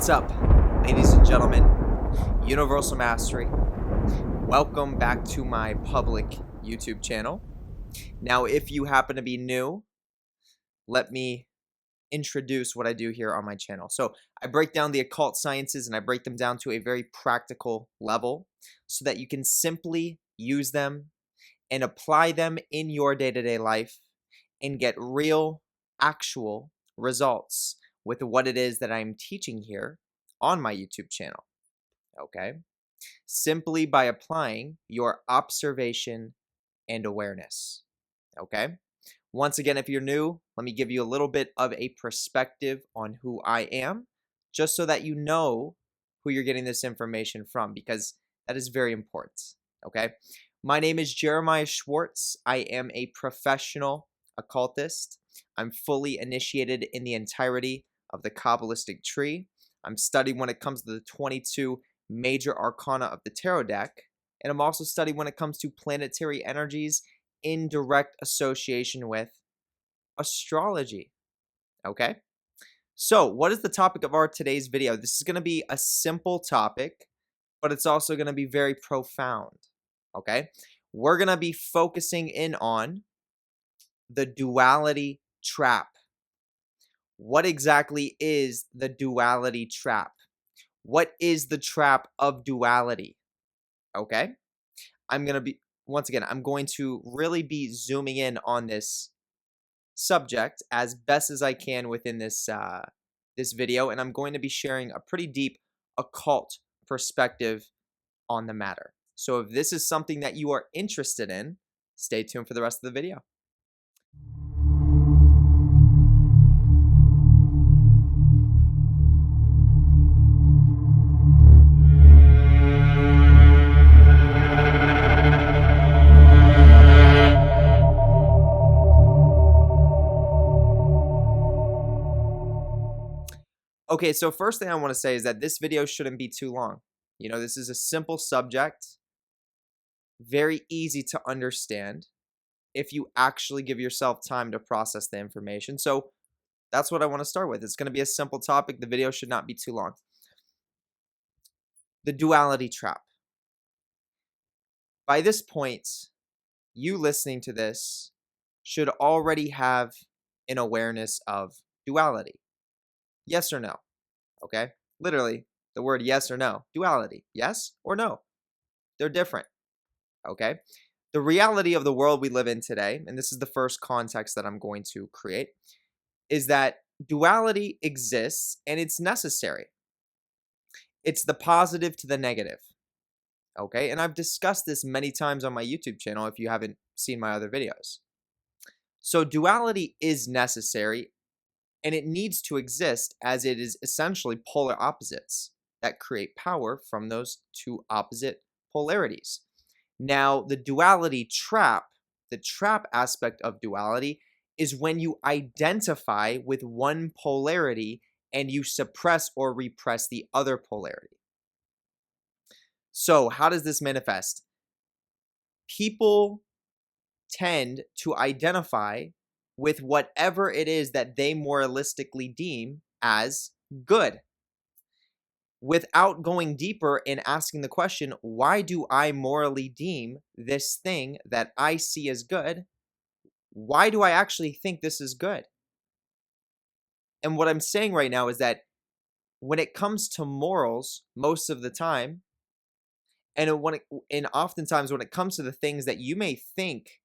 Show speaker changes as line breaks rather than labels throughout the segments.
What's up, ladies and gentlemen? Universal Mastery. Welcome back to my public YouTube channel. Now, if you happen to be new, let me introduce what I do here on my channel. So I break down the occult sciences and I break them down to a very practical level so that you can simply use them and apply them in your day-to-day life and get real, actual results with what it is that I'm teaching here on my YouTube channel, okay? Simply by applying your observation and awareness, okay? Once again, if you're new, let me give you a little bit of a perspective on who I am, just so that you know who you're getting this information from, because that is very important, okay? My name is Jeremiah Schwartz. I am a professional occultist. I'm fully initiated in the entirety of the Kabbalistic tree. I'm studying when it comes to the 22 major arcana of the tarot deck, and I'm also studying when it comes to planetary energies in direct association with astrology, okay? So what is the topic of our today's video? This is going to be a simple topic, but it's also going to be very profound, okay? We're going to be focusing in on the duality trap. What exactly is the duality trap? What is the trap of duality? Okay? I'm going to really be zooming in on this subject as best as I can within this this video, and I'm going to be sharing a pretty deep occult perspective on the matter. So if this is something that you are interested in, stay tuned for the rest of the video. Okay, so first thing I want to say is that this video shouldn't be too long. You know, this is a simple subject, very easy to understand if you actually give yourself time to process the information. So that's what I want to start with. It's going to be a simple topic. The video should not be too long. The duality trap. By this point, you listening to this should already have an awareness of duality. Yes or no? Okay? Literally, the word yes or no. Duality. Yes or no? They're different. Okay? The reality of the world we live in today, and this is the first context that I'm going to create, is that duality exists and it's necessary. It's the positive to the negative. Okay? And I've discussed this many times on my YouTube channel if you haven't seen my other videos. So duality is necessary and it needs to exist as it is essentially polar opposites that create power from those two opposite polarities. Now, the duality trap, the trap aspect of duality, is when you identify with one polarity and you suppress or repress the other polarity. So, how does this manifest? People tend to identify with whatever it is that they moralistically deem as good, without going deeper and asking the question, why do I morally deem this thing that I see as good? Why do I actually think this is good? And what I'm saying right now is that when it comes to morals, most of the time, and oftentimes when it comes to the things that you may think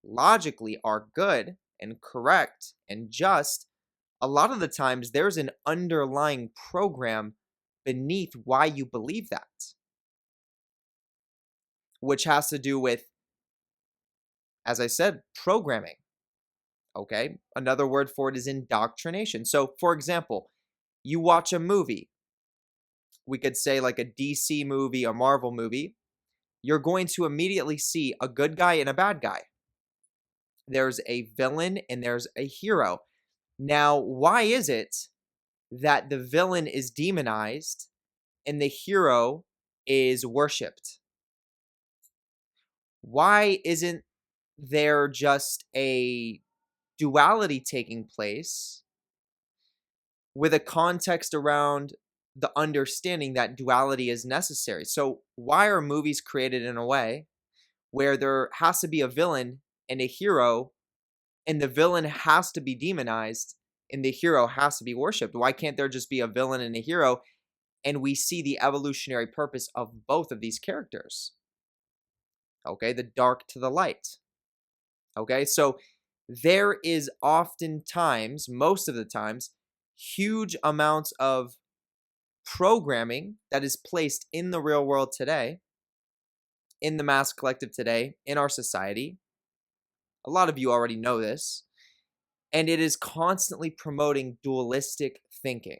logically are good and correct and just, a lot of the times there's an underlying program beneath why you believe that, which has to do with, as I said, programming. Okay, another word for it is indoctrination. So, for example, you watch a movie, we could say like a DC movie, a Marvel movie, you're going to immediately see a good guy and a bad guy. There's a villain and there's a hero. Now, why is it that the villain is demonized and the hero is worshipped? Why isn't there just a duality taking place with a context around the understanding that duality is necessary. So why are movies created in a way where there has to be a villain and a hero, and the villain has to be demonized and the hero has to be worshipped? Why can't there just be a villain and a hero, and we see the evolutionary purpose of both of these characters? Okay, the dark to the light. Okay, so there is oftentimes, most of the times, huge amounts of programming that is placed in the real world today, in the mass collective today, in our society. A lot of you already know this. And it is constantly promoting dualistic thinking.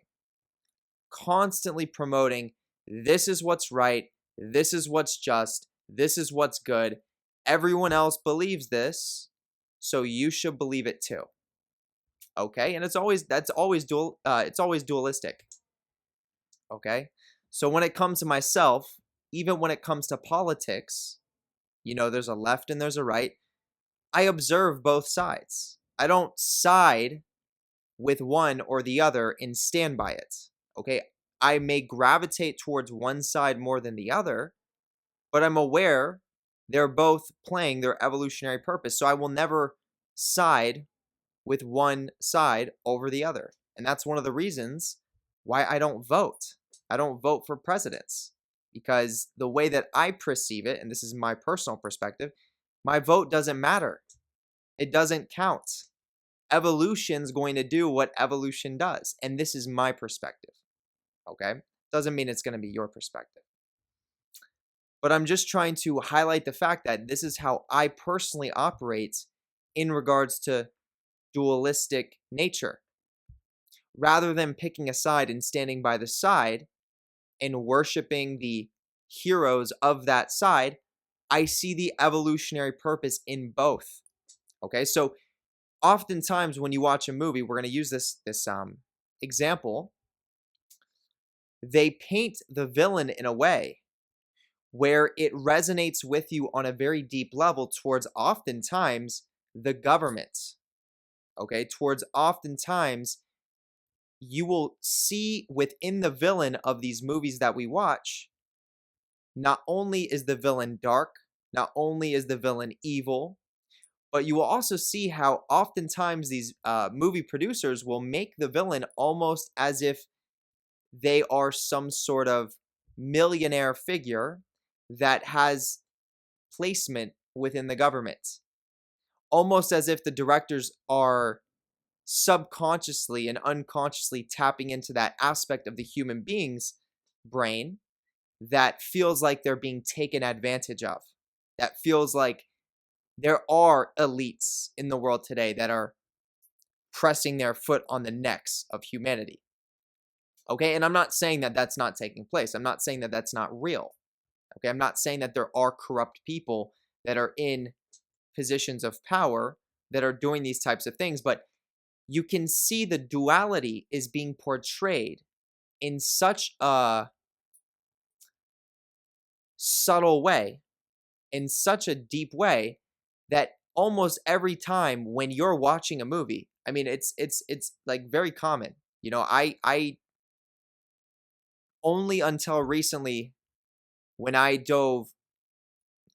Constantly promoting, this is what's right, this is what's just, this is what's good. Everyone else believes this, so you should believe it too. Okay? And it's always dualistic. Okay? So when it comes to myself, even when it comes to politics, there's a left and there's a right. I observe both sides. I don't side with one or the other and stand by it. Okay? I may gravitate towards one side more than the other, but I'm aware they're both playing their evolutionary purpose. So I will never side with one side over the other. And that's one of the reasons why I don't vote. I don't vote for presidents, because the way that I perceive it, and this is my personal perspective, my vote doesn't matter. It doesn't count. Evolution's going to do what evolution does. And this is my perspective. Okay? Doesn't mean it's going to be your perspective. But I'm just trying to highlight the fact that this is how I personally operate in regards to dualistic nature. Rather than picking a side and standing by the side and worshiping the heroes of that side, I see the evolutionary purpose in both. Okay, so oftentimes when you watch a movie, we're going to use this example. They paint the villain in a way where it resonates with you on a very deep level towards oftentimes the government. Okay, towards oftentimes you will see within the villain of these movies that we watch, not only is the villain dark, not only is the villain evil, but you will also see how oftentimes these movie producers will make the villain almost as if they are some sort of millionaire figure that has placement within the government. Almost as if the directors are subconsciously and unconsciously tapping into that aspect of the human being's brain that feels like they're being taken advantage of. That feels like there are elites in the world today that are pressing their foot on the necks of humanity. Okay, and I'm not saying that that's not taking place. I'm not saying that that's not real. Okay, I'm not saying that there are corrupt people that are in positions of power that are doing these types of things, but you can see the duality is being portrayed in such a subtle way, in such a deep way, that almost every time when you're watching a movie, I mean, it's like very common. I only until recently, when I don't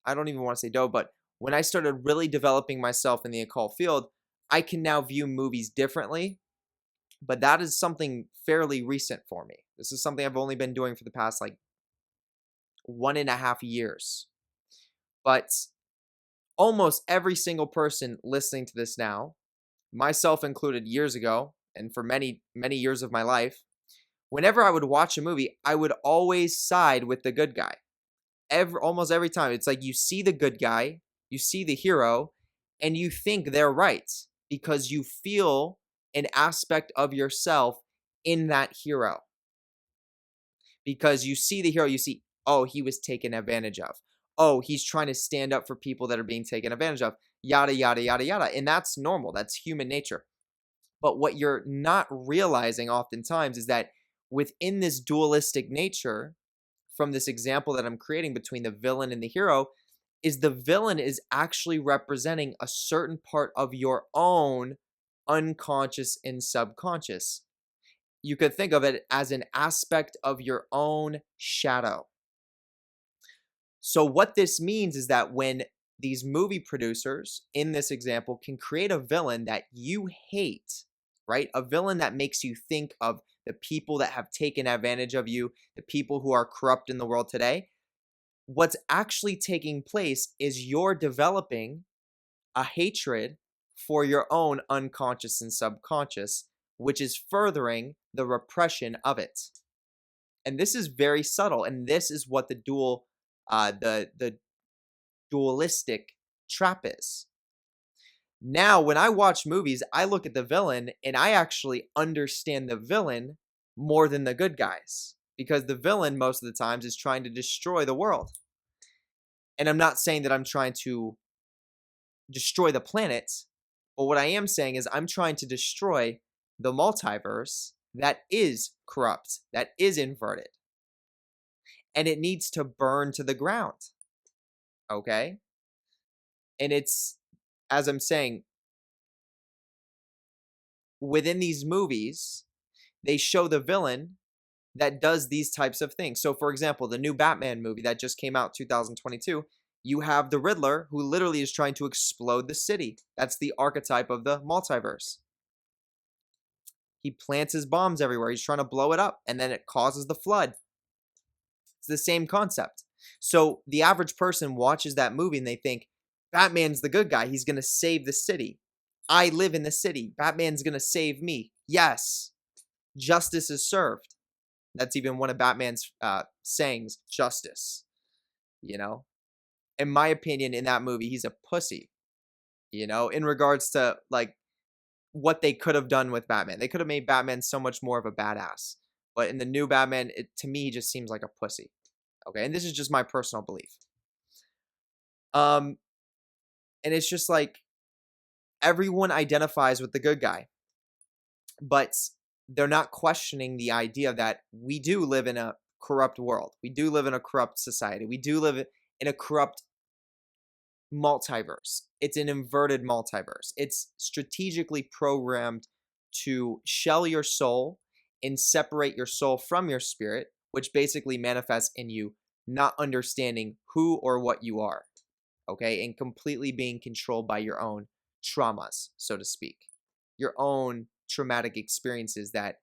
even want to say dove, but when I started really developing myself in the occult field, I can now view movies differently. But that is something fairly recent for me. This is something I've only been doing for the past 1.5 years. But almost every single person listening to this now, myself included years ago, and for many, many years of my life, whenever I would watch a movie, I would always side with the good guy. Almost every time. It's like you see the good guy, you see the hero, and you think they're right because you feel an aspect of yourself in that hero. Because you see the hero, you see, oh, he was taken advantage of. Oh, he's trying to stand up for people that are being taken advantage of. Yada, yada, yada, yada. And that's normal. That's human nature. But what you're not realizing oftentimes is that within this dualistic nature, from this example that I'm creating between the villain and the hero, is the villain is actually representing a certain part of your own unconscious and subconscious. you could think of it as an aspect of your own shadow. So what this means is that when these movie producers, in this example, can create a villain that you hate, right? A villain that makes you think of the people that have taken advantage of you, the people who are corrupt in the world today. What's actually taking place is you're developing a hatred for your own unconscious and subconscious, which is furthering the repression of it. And this is very subtle, and this is what the dualistic trap is. Now, when I watch movies, I look at the villain and I actually understand the villain more than the good guys, because the villain most of the times is trying to destroy the world. And I'm not saying that I'm trying to destroy the planet, but what I am saying is I'm trying to destroy the multiverse that is corrupt, that is inverted. And it needs to burn to the ground. Okay? And it's, as I'm saying, within these movies, they show the villain that does these types of things. So, for example, the new Batman movie that just came out 2022, you have the Riddler who literally is trying to explode the city. That's the archetype of the multiverse. He plants his bombs everywhere. He's trying to blow it up, and then it causes the flood. It's the same concept. So the average person watches that movie and they think, Batman's the good guy. He's going to save the city. I live in the city. Batman's going to save me. Yes. Justice is served. That's even one of Batman's sayings, justice. You know? In my opinion, in that movie, he's a pussy. You know? In regards to, like, what they could have done with Batman. They could have made Batman so much more of a badass. But in the new Batman, to me, he just seems like a pussy. Okay? And this is just my personal belief. And it's just like, everyone identifies with the good guy. But they're not questioning the idea that we do live in a corrupt world. We do live in a corrupt society. We do live in a corrupt multiverse. It's an inverted multiverse. It's strategically programmed to shell your soul and separate your soul from your spirit, which basically manifests in you not understanding who or what you are, okay? And completely being controlled by your own traumas, so to speak. Your own traumatic experiences that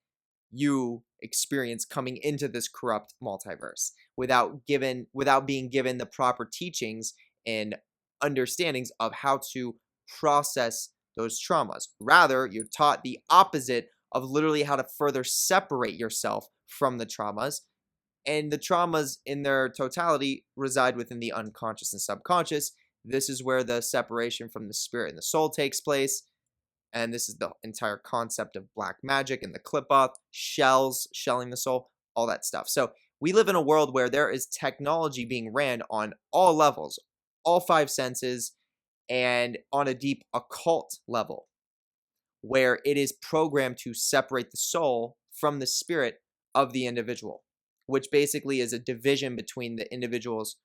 you experience coming into this corrupt multiverse without being given the proper teachings and understandings of how to process those traumas. Rather, you're taught the opposite of literally how to further separate yourself from the traumas. And the traumas in their totality reside within the unconscious and subconscious. This is where the separation from the spirit and the soul takes place. And this is the entire concept of black magic and the clip-off, shelling the soul, all that stuff. So we live in a world where there is technology being ran on all levels, all five senses, and on a deep occult level, where it is programmed to separate the soul from the spirit of the individual, which basically is a division between the individual's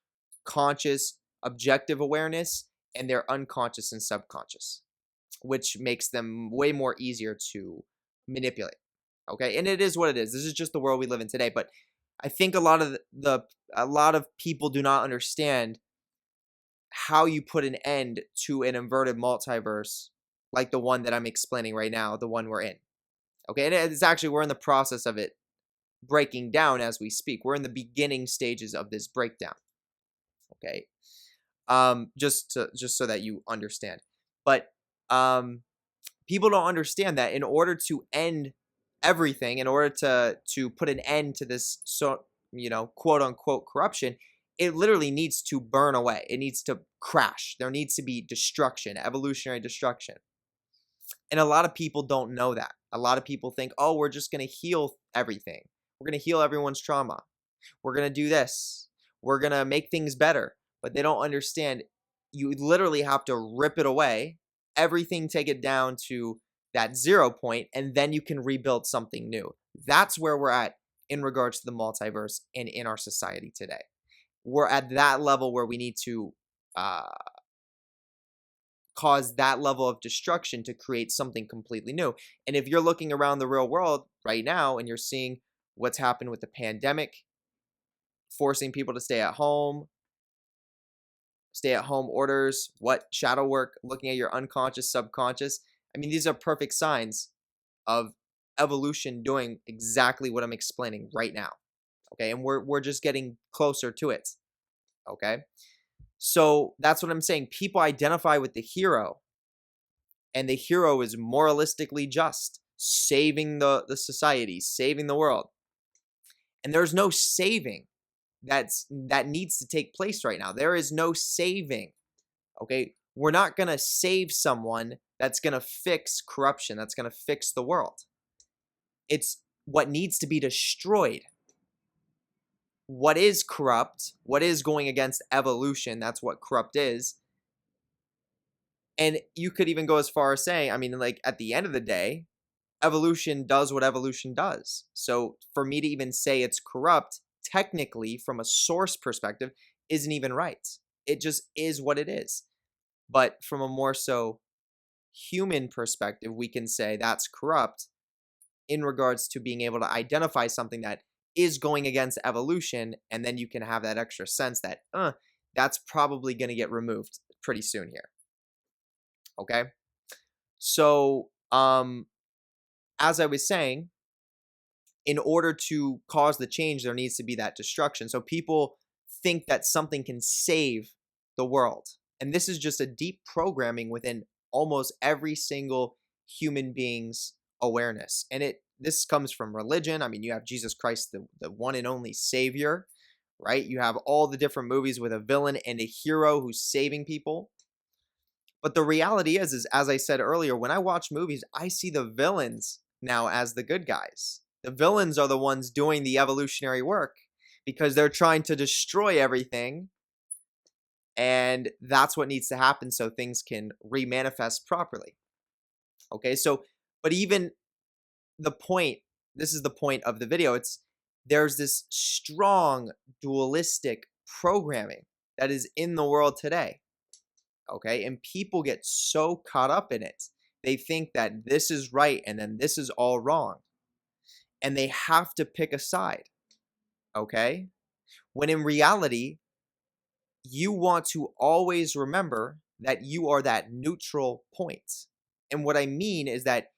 conscious, objective awareness and their unconscious and subconscious, which makes them way more easier to manipulate. Okay, and it is what it is. This is just the world we live in today. But I think a lot of people do not understand how you put an end to an inverted multiverse like the one that I'm explaining right now, the one we're in. Okay, and it's actually, we're in the process of it breaking down as we speak. We're in the beginning stages of this breakdown. Okay, just so that you understand. But people don't understand that in order to end everything, in order to put an end to this, so quote unquote corruption, it literally needs to burn away. It needs to crash. There needs to be destruction, evolutionary destruction. And a lot of people don't know that. A lot of people think, oh, we're just going to heal everything. We're going to heal everyone's trauma. We're going to do this. We're going to make things better. But they don't understand, you literally have to rip it away, everything, take it down to that 0 point, and then you can rebuild something new. That's where we're at in regards to the multiverse and in our society today. We're at that level where we need to cause that level of destruction to create something completely new. And if you're looking around the real world right now and you're seeing what's happened with the pandemic, forcing people to stay at home orders, what shadow work, looking at your unconscious, subconscious. I mean, these are perfect signs of evolution doing exactly what I'm explaining right now. Okay, and we're just getting closer to it. Okay, so that's what I'm saying. People identify with the hero, and the hero is moralistically just, saving the society, saving the world. And there's no saving that needs to take place right now. There is no saving. Okay, we're not going to save someone that's going to fix corruption, that's going to fix the world. It's what needs to be destroyed. What is corrupt, what is going against evolution, that's what corrupt is. And you could even go as far as saying, I mean, like, at the end of the day, evolution does what evolution does. So for me to even say it's corrupt, technically, from a source perspective, isn't even right. It just is what it is. But from a more so human perspective, we can say that's corrupt in regards to being able to identify something that is going against evolution, and then you can have that extra sense that, that's probably going to get removed pretty soon here. Okay? So, as I was saying, in order to cause the change, there needs to be that destruction. So people think that something can save the world. And this is just a deep programming within almost every single human being's awareness. And this comes from religion. I mean, you have Jesus Christ, the one and only savior, right? You have all the different movies with a villain and a hero who's saving people. But the reality is as I said earlier, when I watch movies, I see the villains now as the good guys. The villains are the ones doing the evolutionary work because they're trying to destroy everything. And that's what needs to happen so things can remanifest properly. Okay, so, but even the point, this is the point of the video, there's this strong dualistic programming that is in the world today. Okay, and people get so caught up in it. They think that this is right and then this is all wrong. And they have to pick a side. Okay? When in reality, you want to always remember that you are that neutral point. And what I mean is that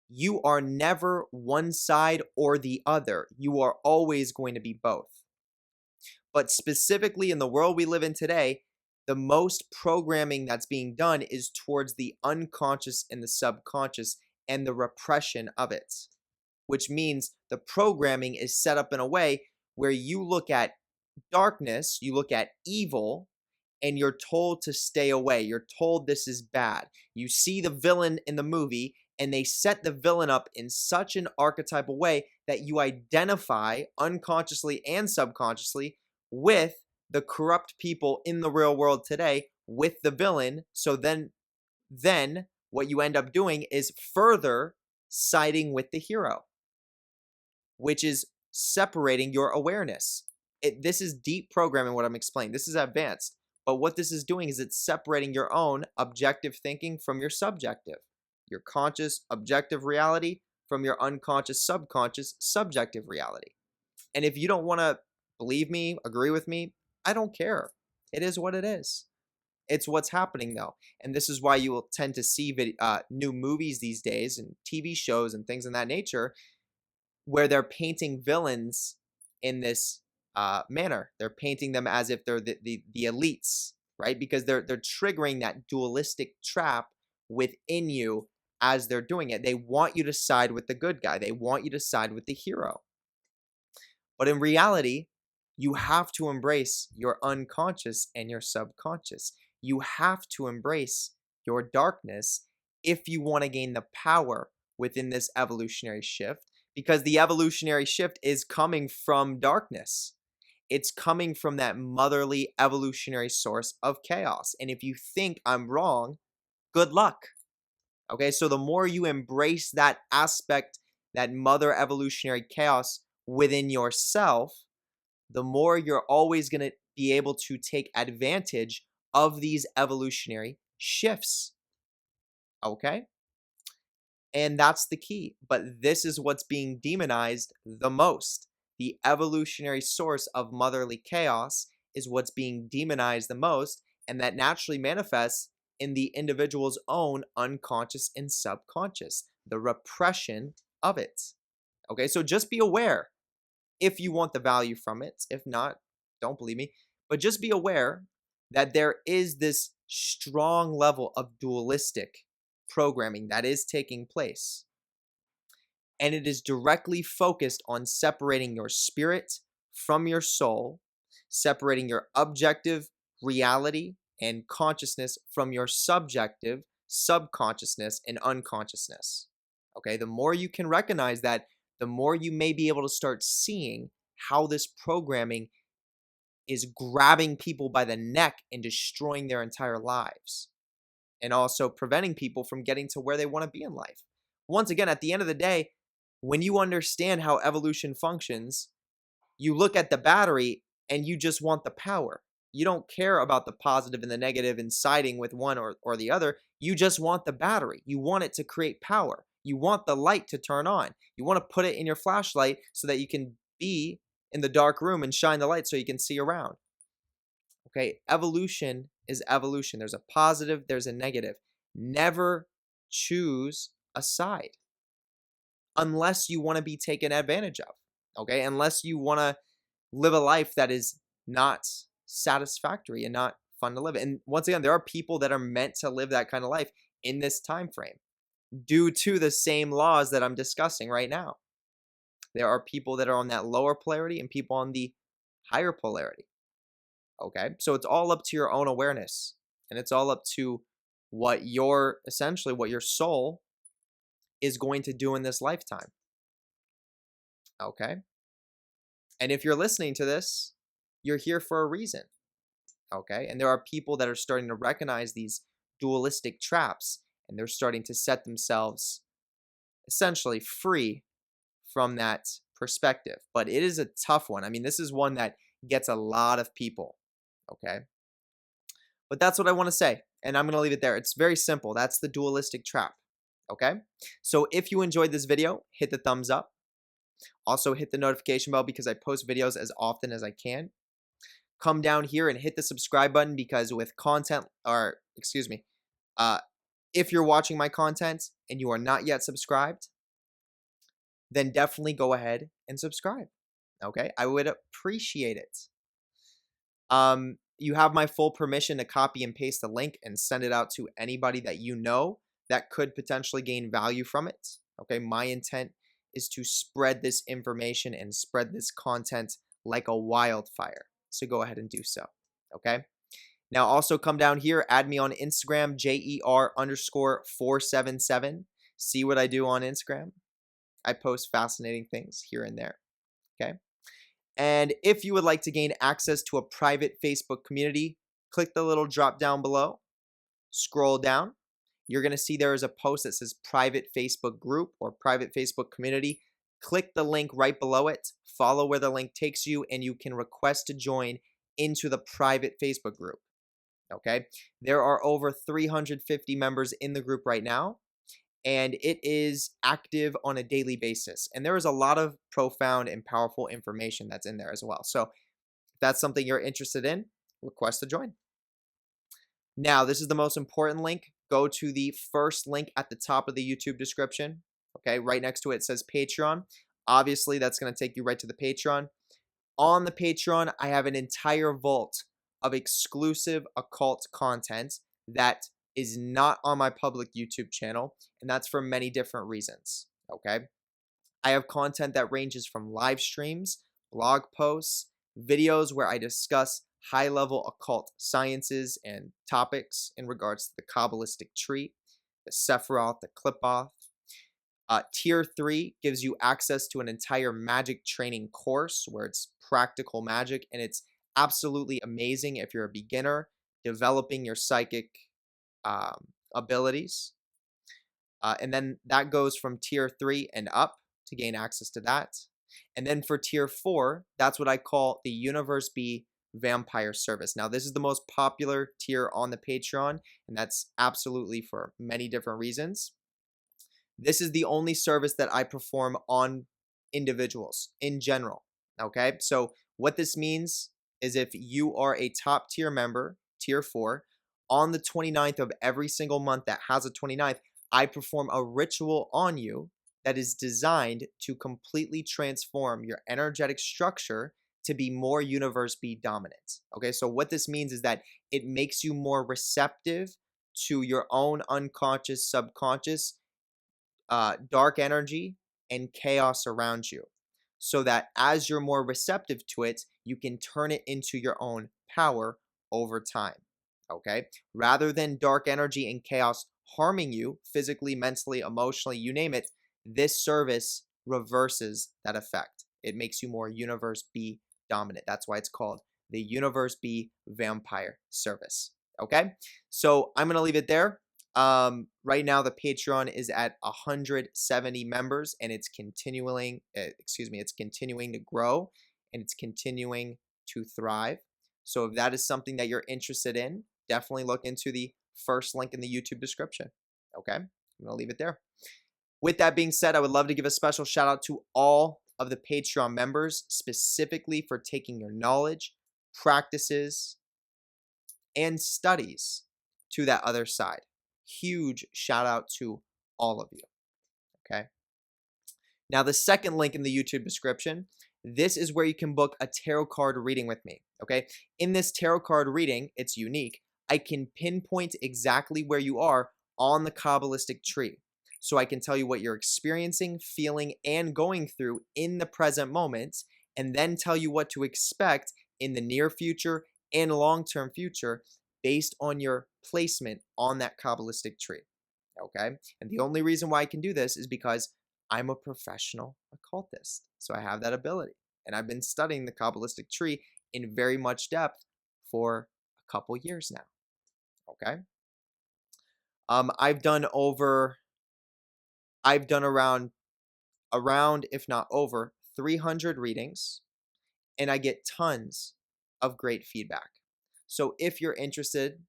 you are never one side or the other. You are always going to be both. But specifically in the world we live in today, the most programming that's being done is towards the unconscious and the subconscious and the repression of it. Which means the programming is set up in a way where you look at darkness, you look at evil, and you're told to stay away. You're told this is bad. You see the villain in the movie, and they set the villain up in such an archetypal way that you identify unconsciously and subconsciously with the corrupt people in the real world today, with the villain. So then what you end up doing is further siding with the hero, which is separating your awareness. This is deep programming, what I'm explaining. This is advanced. But what this is doing is it's separating your own objective thinking from your subjective. Your conscious, objective reality from your unconscious, subconscious, subjective reality. And if you don't want to believe me, agree with me, I don't care. It is what it is. It's what's happening, though. And this is why you will tend to see new movies these days and TV shows and things in that nature where they're painting villains in this manner. They're painting them as if they're the elites, right? Because they're triggering that dualistic trap within you as they're doing it. They want you to side with the good guy. They want you to side with the hero. But in reality, you have to embrace your unconscious and your subconscious. You have to embrace your darkness if you want to gain the power within this evolutionary shift, because the evolutionary shift is coming from darkness. It's coming from that motherly evolutionary source of chaos. And if you think I'm wrong, good luck. Okay, so the more you embrace that aspect, that mother evolutionary chaos within yourself, the more you're always going to be able to take advantage of these evolutionary shifts. Okay? And that's the key. But this is what's being demonized the most. The evolutionary source of motherly chaos is what's being demonized the most, and that naturally manifests in the individual's own unconscious and subconscious, the repression of it. Okay, so just be aware if you want the value from it. If not, don't believe me. But just be aware that there is this strong level of dualistic programming that is taking place. And it is directly focused on separating your spirit from your soul, separating your objective reality and consciousness from your subjective subconsciousness and unconsciousness. Okay, the more you can recognize that, the more you may be able to start seeing how this programming is grabbing people by the neck and destroying their entire lives, and also preventing people from getting to where they want to be in life. Once again, at the end of the day, when you understand how evolution functions, you look at the battery and you just want the power. You don't care about the positive and the negative and siding with one or the other. You just want the battery. You want it to create power. You want the light to turn on. You want to put it in your flashlight so that you can be in the dark room and shine the light so you can see around. Okay, evolution is evolution. There's a positive, there's a negative. Never choose a side unless you want to be taken advantage of. Okay, unless you want to live a life that is not satisfactory and not fun to live. And once again, there are people that are meant to live that kind of life in this time frame due to the same laws that I'm discussing right now. There are people that are on that lower polarity and people on the higher polarity. Okay, so it's all up to your own awareness, and it's all up to what your essentially what your soul is going to do in this lifetime. Okay, and if you're listening to this, you're here for a reason. Okay, and there are people that are starting to recognize these dualistic traps, and they're starting to set themselves essentially free from that perspective. But it is a tough one. I mean, this is one that gets a lot of people. Okay, but that's what I want to say, and I'm going to leave it there. It's very simple. That's the dualistic trap. Okay, so if you enjoyed this video, hit the thumbs up. Also hit the notification bell because I post videos as often as I can. Come down here and hit the subscribe button because with content, or excuse me, if you're watching my content and you are not yet subscribed, then definitely go ahead and subscribe. Okay, I would appreciate it. You have my full permission to copy and paste the link and send it out to anybody that you know that could potentially gain value from it. Okay, my intent is to spread this information and spread this content like a wildfire. So go ahead and do so. Okay. Now also come down here, add me on Instagram, JER_477. See what I do on Instagram. I post fascinating things here and there. Okay. And if you would like to gain access to a private Facebook community, click the little drop down below, scroll down. You're going to see there is a post that says private Facebook group or private Facebook community. Click the link right below it, follow where the link takes you, and you can request to join into the private Facebook group. Okay, there are over 350 members in the group right now, and it is active on a daily basis. And there is a lot of profound and powerful information that's in there as well. So if that's something you're interested in, request to join. Now, this is the most important link. Go to the first link at the top of the YouTube description. Okay, right next to it says Patreon. Obviously, that's going to take you right to the Patreon. On the Patreon, I have an entire vault of exclusive occult content that is not on my public YouTube channel, and that's for many different reasons. Okay, I have content that ranges from live streams, blog posts, videos where I discuss high-level occult sciences and topics in regards to the Kabbalistic tree, the Sephiroth, the Qliphoth. Tier 3 gives you access to an entire magic training course where it's practical magic, and it's absolutely amazing if you're a beginner developing your psychic abilities. And then that goes from Tier 3 and up to gain access to that. And then for Tier 4, that's what I call the Universe B Vampire service. Now, this is the most popular tier on the Patreon, and that's absolutely for many different reasons. This is the only service that I perform on individuals in general. Okay, so what this means is if you are a top tier member, tier 4, on the 29th of every single month that has a 29th, I perform a ritual on you that is designed to completely transform your energetic structure to be more Universe B dominant. Okay, so what this means is that it makes you more receptive to your own unconscious, subconscious, dark energy and chaos around you, so that as you're more receptive to it, you can turn it into your own power over time. Okay? Rather than dark energy and chaos harming you physically, mentally, emotionally, you name it, this service reverses that effect. It makes you more Universe B dominant. That's why it's called the Universe B Vampire Service. Okay? So I'm going to leave it there. Right now the Patreon is at 170 members, and it's continuing, it's continuing to grow, and it's continuing to thrive. So if that is something that you're interested in, definitely look into the first link in the YouTube description. Okay, I'm gonna leave it there. With that being said, I would love to give a special shout out to all of the Patreon members, specifically for taking your knowledge, practices, and studies to that other side. Huge shout out to all of you. Okay. Now, the second link in the YouTube description, this is where you can book a tarot card reading with me. Okay. In this tarot card reading, it's unique. I can pinpoint exactly where you are on the Kabbalistic tree. So I can tell you what you're experiencing, feeling, and going through in the present moment, and then tell you what to expect in the near future and long-term future based on your placement on that Kabbalistic tree. Okay? And the only reason why I can do this is because I'm a professional occultist. So I have that ability. And I've been studying the Kabbalistic tree in very much depth for a couple years now. Okay? I've done around, if not over, 300 readings, and I get tons of great feedback. So if you're interested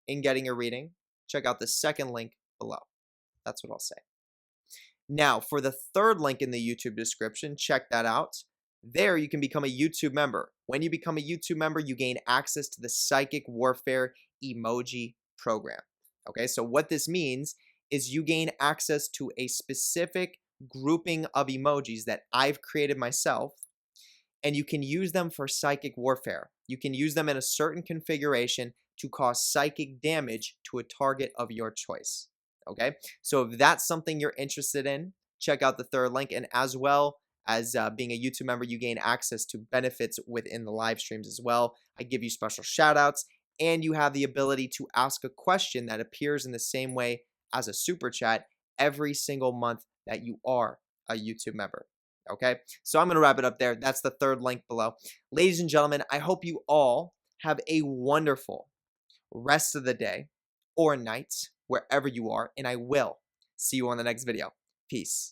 in getting a reading, check out the second link below. That's what I'll say. Now, for the third link in the YouTube description, check that out. There, you can become a YouTube member. When you become a YouTube member, you gain access to the Psychic Warfare Emoji Program. Okay, so what this means is you gain access to a specific grouping of emojis that I've created myself, and you can use them for psychic warfare. You can use them in a certain configuration to cause psychic damage to a target of your choice. Okay, so if that's something you're interested in, check out the third link. And as well as being a YouTube member, you gain access to benefits within the live streams as well. I give you special shout outs, and you have the ability to ask a question that appears in the same way as a super chat every single month that you are a YouTube member. Okay, so I'm going to wrap it up there. That's the third link below. Ladies and gentlemen, I hope you all have a wonderful rest of the day or night, wherever you are, and I will see you on the next video. Peace.